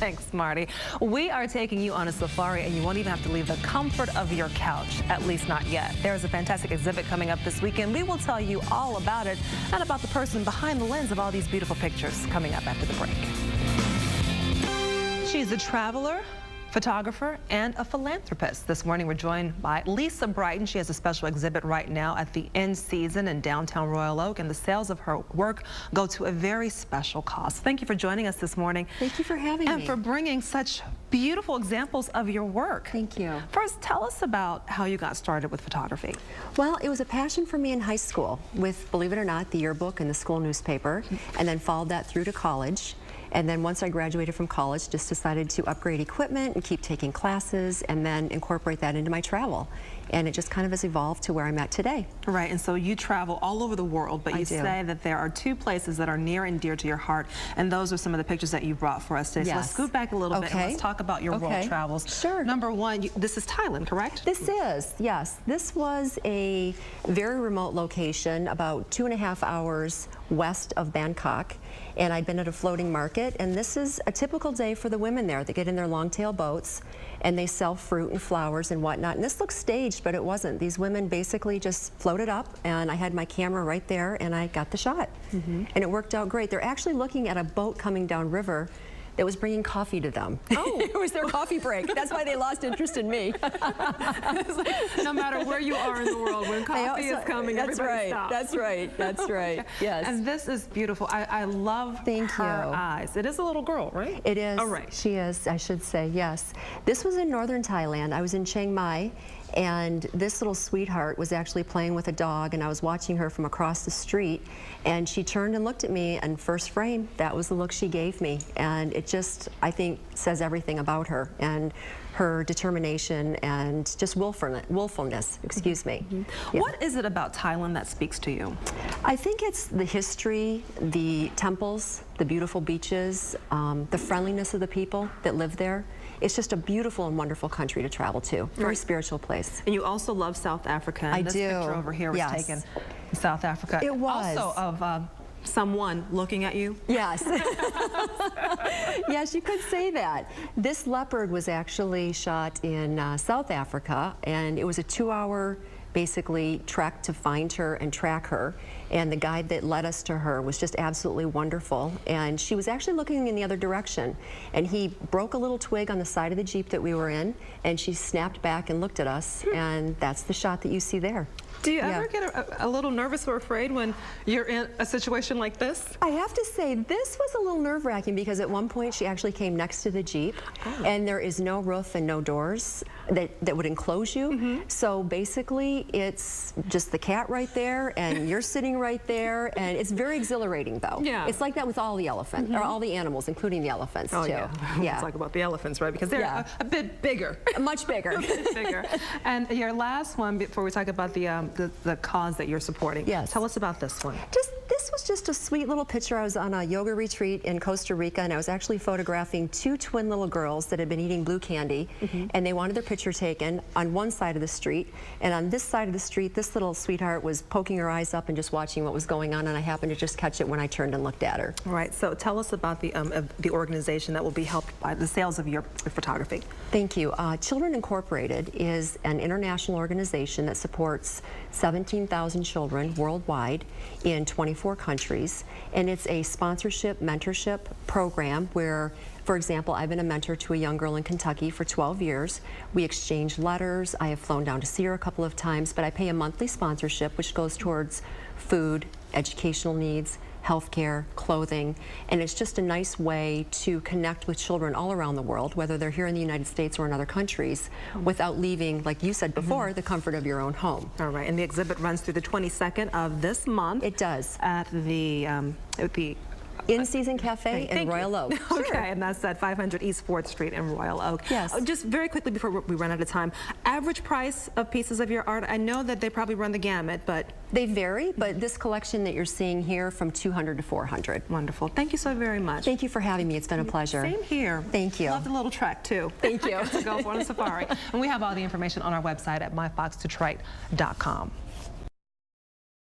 Thanks, Marty. We are taking you on a safari, and you won't even have to leave the comfort of your couch, at least not yet. There's a fantastic exhibit coming up this weekend. We will tell you all about it and about the person behind the lens of all these beautiful pictures coming up after the break. She's a traveler, photographer, and a philanthropist. This morning we're joined by Lisa Brighton. She has a special exhibit right now at the End Season in downtown Royal Oak, and the sales of her work go to a very special cause. Thank you for joining us this morning. Thank you for having me. And for bringing such beautiful examples of your work. Thank you. First, tell us about how you got started with photography. Well, it was a passion for me in high school with, believe it or not, the yearbook and the school newspaper, and then followed that through to college. And then once I graduated from college, just decided to upgrade equipment and keep taking classes and then incorporate that into my travel. And it just kind of has evolved to where I'm at today. Right, and so you travel all over the world, but you say that there are two places that are near and dear to your heart, and those are some of the pictures that you brought for us today. Yes. So let's scoot back a little bit and let's talk about your world travels. Sure. Number one, this is Thailand, correct? This is, yes. This was a very remote location, about 2.5 hours west of Bangkok. And I'd been at a floating market, and this is a typical day for the women there. They get in their long-tail boats, and they sell fruit and flowers and whatnot. And this looks staged, but it wasn't. These women basically just floated up, and I had my camera right there, and I got the shot. And it worked out great. They're actually looking at a boat coming down river that was bringing coffee to them. Oh, it was their coffee break. That's why they lost interest in me. No matter where you are in the world, when coffee is coming, everybody stops. That's right. That's right. Yes. And this is beautiful. I love her eyes. It is a little girl, right? It is. Oh, right. She is, I should say, yes. This was in northern Thailand. I was in Chiang Mai, and this little sweetheart was actually playing with a dog, and I was watching her from across the street, and she turned and looked at me, and first frame, that was the look she gave me. And it just, I think, says everything about her and her determination and just willfulness, excuse me. Yeah. What is it about Thailand that speaks to you? I think it's the history, the temples, the beautiful beaches, the friendliness of the people that live there. It's just a beautiful and wonderful country to travel to. Very spiritual place. And you also love South Africa. And this picture over here was taken in South Africa. It was. Also of someone looking at you. Yes. Yes, you could say that. This leopard was actually shot in South Africa, and it was a 2-hour basically trek to find her and track her, and the guide that led us to her was just absolutely wonderful, and she was actually looking in the other direction, and he broke a little twig on the side of the Jeep that we were in, and she snapped back and looked at us, and that's the shot that you see there. Do you ever get a little nervous or afraid when you're in a situation like this? I have to say, this was a little nerve-wracking because at one point she actually came next to the Jeep, and there is no roof and no doors that would enclose you. So basically, it's just the cat right there, and you're sitting right there, and it's very exhilarating, though. Yeah. It's like that with all the elephants, or all the animals, including the elephants, too. Yeah. Let's talk about the elephants, right? Because they're a bit bigger. Much bigger. A bit bigger. And your last one, before we talk about the cause that you're supporting. Yes. Tell us about this one. This was just a sweet little picture. I was on a yoga retreat in Costa Rica, and I was actually photographing 2 twin little girls that had been eating blue candy, and they wanted their picture taken on one side of the street, and on this side of the street, this little sweetheart was poking her eyes up and just watching what was going on, and I happened to just catch it when I turned and looked at her. Right, so tell us about the organization that will be helped by the sales of your photography. Thank you. Children Incorporated is an international organization that supports 17,000 children worldwide in 24 countries, and it's a sponsorship mentorship program where, for example, I've been a mentor to a young girl in Kentucky for 12 years. We exchange letters. I have flown down to see her a couple of times, but I pay a monthly sponsorship which goes towards food, educational needs, healthcare, clothing, and it's just a nice way to connect with children all around the world, whether they're here in the United States or in other countries, without leaving, like you said before, the comfort of your own home. All right, and the exhibit runs through the 22nd of this month. It does. At the In-Season Cafe in Royal Oak. Okay, and that's at 500 East 4th Street in Royal Oak. Yes. Just very quickly before we run out of time, average price of pieces of your art, I know that they probably run the gamut, but... They vary, but this collection that you're seeing here from $200 to $400. Wonderful. Thank you so very much. Thank you for having me. It's been a pleasure. Same here. Thank you. Love the little trek, too. Thank you. To go on a safari. And we have all the information on our website at myfoxdetroit.com.